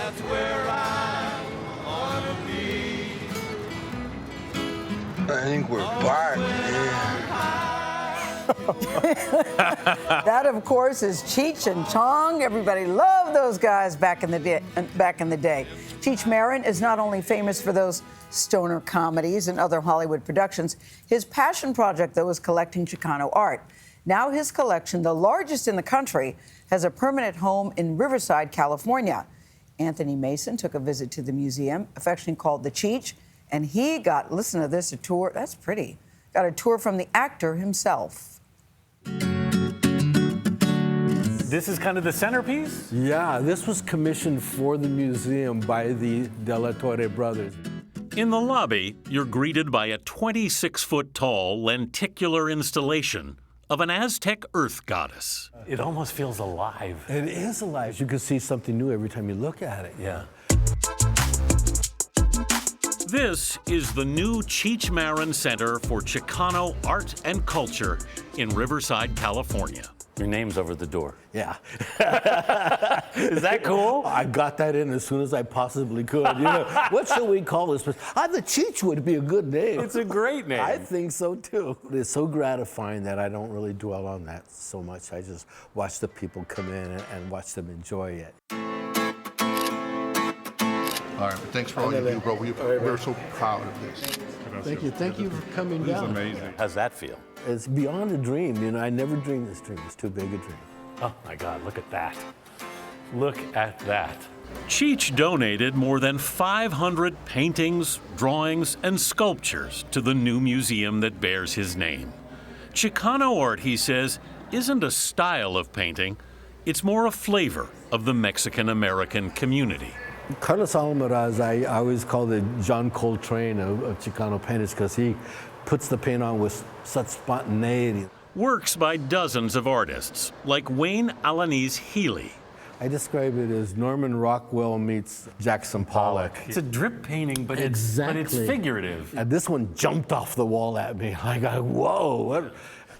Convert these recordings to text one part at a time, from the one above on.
that's where I wanna be. I think we're back, man. That, of course, is Cheech and Chong. Everybody loved those guys back in the day. Cheech Marin is not only famous for those stoner comedies and other Hollywood productions. His passion project, though, is collecting Chicano art. Now his collection, the largest in the country, has a permanent home in Riverside, California. Anthony Mason took a visit to the museum, affectionately called the Cheech, and he got, listen to this, a tour. That's pretty. Got a tour from the actor himself. This is kind of the centerpiece? Yeah, this was commissioned for the museum by the De La Torre brothers. In the lobby, you're greeted by a 26-foot-tall lenticular installation of an Aztec earth goddess. It almost feels alive. It is alive. You can see something new every time you look at it. Yeah. This is the new Cheech Marin Center for Chicano Art and Culture in Riverside, California. Your name's over the door. Yeah. Is that cool? I got that in as soon as I possibly could. You know, what should we call this? The Cheech would be a good name. It's a great name. I think so too. It's so gratifying that I don't really dwell on that so much. I just watch the people come in and watch them enjoy it. All right, but thanks for all you do, bro. We're so proud of this. Thank you. Thank you for coming down. This is amazing. How's that feel? It's beyond a dream. You know, I never dreamed this dream. It's too big a dream. Oh my God, look at that. Look at that. Cheech donated more than 500 paintings, drawings, and sculptures to the new museum that bears his name. Chicano art, he says, isn't a style of painting. It's more a flavor of the Mexican-American community. Carlos Almaraz, I always call the John Coltrane of Chicano painters because he puts the paint on with such spontaneity. Works by dozens of artists, like Wayne Alanis Healy. I describe it as Norman Rockwell meets Jackson Pollock. It's a drip painting, but it's figurative. And this one jumped off the wall at me. I go, whoa. What?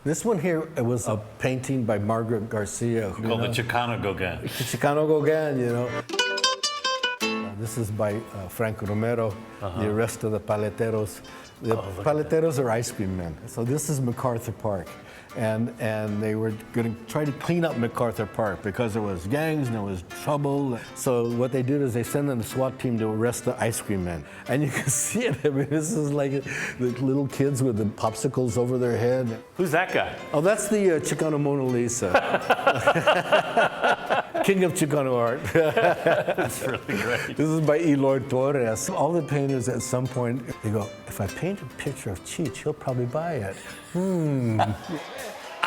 This one here, it was a painting by Margaret Garcia. Called the Chicano Gauguin. The Chicano Gauguin, you know. This is by Frank Romero, The Arrest of the Paleteros. The Paleteros are ice cream men. So this is MacArthur Park. And they were going to try to clean up MacArthur Park because there was gangs and there was trouble. So what they did is they sent in the SWAT team to arrest the ice cream men. And you can see it. I mean, this is like the little kids with the popsicles over their head. Who's that guy? Oh, that's the Chicano Mona Lisa. King of Chicano art. That's really great. This is by Eloy Torres. All the painters at some point, they go, if I paint a picture of Cheech, he'll probably buy it.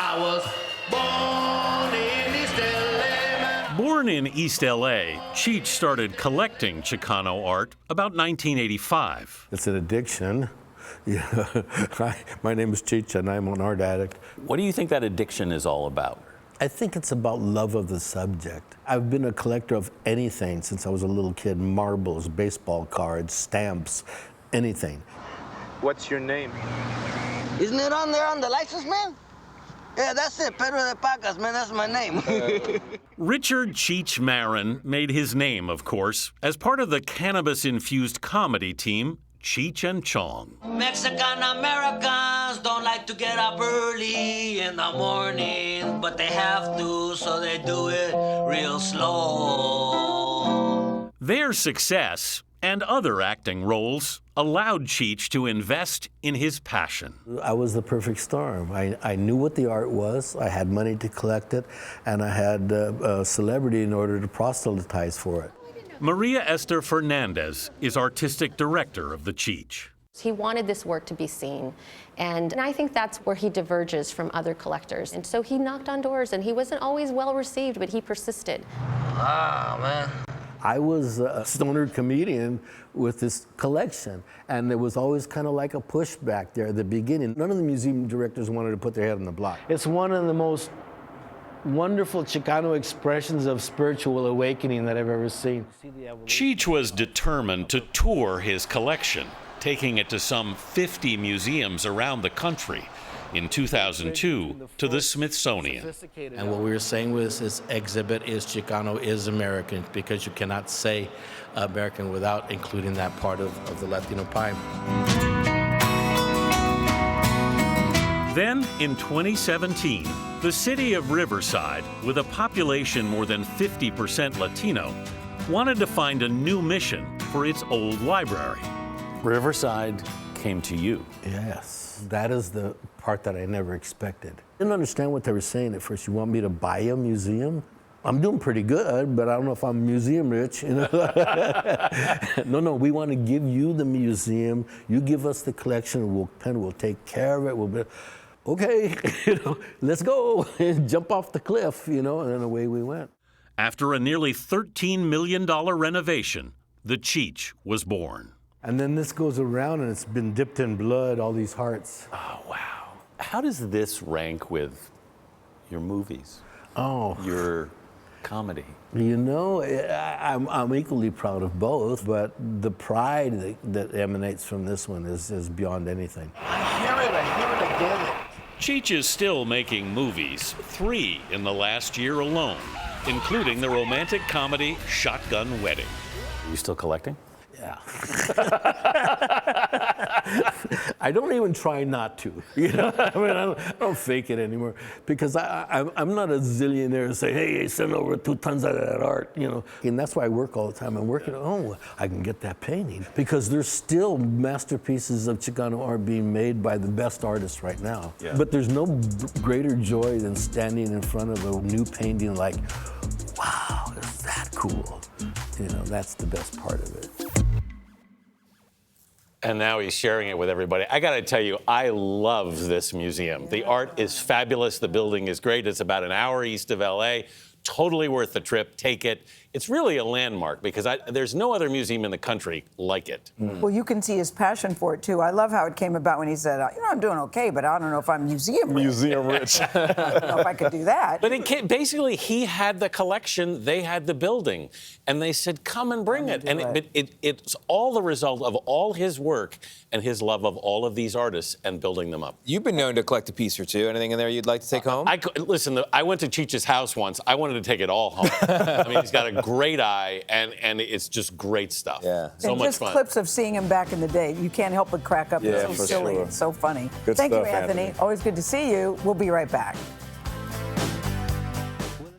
I was born in East LA. Born in East LA, Cheech started collecting Chicano art about 1985. It's an addiction. Yeah. My name is Cheech and I'm an art addict. What do you think that addiction is all about? I think it's about love of the subject. I've been a collector of anything since I was a little kid. Marbles, baseball cards, stamps, anything. What's your name? Isn't it on there on the license, man? Yeah, that's it. Pedro de Pacas, man. That's my name. Richard Cheech Marin made his name, of course, as part of the cannabis-infused comedy team, Cheech and Chong. Mexican Americans don't like to get up early in the morning, but they have to, so they do it real slow. Their success and other acting roles allowed Cheech to invest in his passion. I was the perfect storm. I knew what the art was, I had money to collect it, and I had a celebrity in order to proselytize for it. Maria Esther Fernandez is artistic director of the Cheech. He wanted this work to be seen, and I think that's where he diverges from other collectors. And so he knocked on doors, and he wasn't always well received, but he persisted. Ah, man. I was a stoner comedian with this collection, and there was always kind of like a pushback there at the beginning. None of the museum directors wanted to put their head on the block. It's one of the most wonderful Chicano expressions of spiritual awakening that I've ever seen. Cheech was determined to tour his collection, taking it to some 50 museums around the country. in 2002 to the Smithsonian. And what we were saying was this exhibit is Chicano, is American, because you cannot say American without including that part of the Latino pie. Then, in 2017, the city of Riverside, with a population more than 50% Latino, wanted to find a new mission for its old library. Riverside came to you. Yes, that is the part that I never expected. I didn't understand what they were saying at first. You want me to buy a museum? I'm doing pretty good, but I don't know if I'm museum rich. You know? No, we want to give you the museum. You give us the collection. We'll take care of it. We'll be, okay, let's go. Jump off the cliff, and then away we went. After a nearly $13 million renovation, the Cheech was born. And then this goes around and it's been dipped in blood, all these hearts. Oh, wow. How does this rank with your movies? Oh. Your comedy? I'm equally proud of both, but the pride that emanates from this one is beyond anything. I hear it, I get it. Cheech is still making movies, 3 in the last year alone, including the romantic comedy Shotgun Wedding. Are you still collecting? Yeah. I don't even try not to. I don't fake it anymore because I'm not a zillionaire to say, hey, send over 2 tons of that art, And that's why I work all the time. I'm working, I can get that painting because there's still masterpieces of Chicano art being made by the best artists right now. Yeah. But there's no greater joy than standing in front of a new painting like, wow, is that cool? That's the best part of it. And now he's sharing it with everybody. I got to tell you, I love this museum. The art is fabulous. The building is great. It's about an hour east of LA. Totally worth the trip. Take it. It's really a landmark because there's no other museum in the country like it. Well, you can see his passion for it, too. I love how it came about when he said, I'm doing okay, but I don't know if I'm museum rich. Museum rich. I don't know if I could do that. But basically, he had the collection, they had the building, and they said, come and bring it. And it's all the result of all his work and his love of all of these artists and building them up. You've been known to collect a piece or two. Anything in there you'd like to take home? Listen, I went to Cheech's house once. I wanted to take it all home. I mean, he's got a great eye, and it's just great stuff. Yeah. So much fun. Just clips of seeing him back in the day. You can't help but crack up. Yeah, It's so silly. Sure. It's so funny. Good Thank stuff, you, Anthony. Always good to see you. We'll be right back.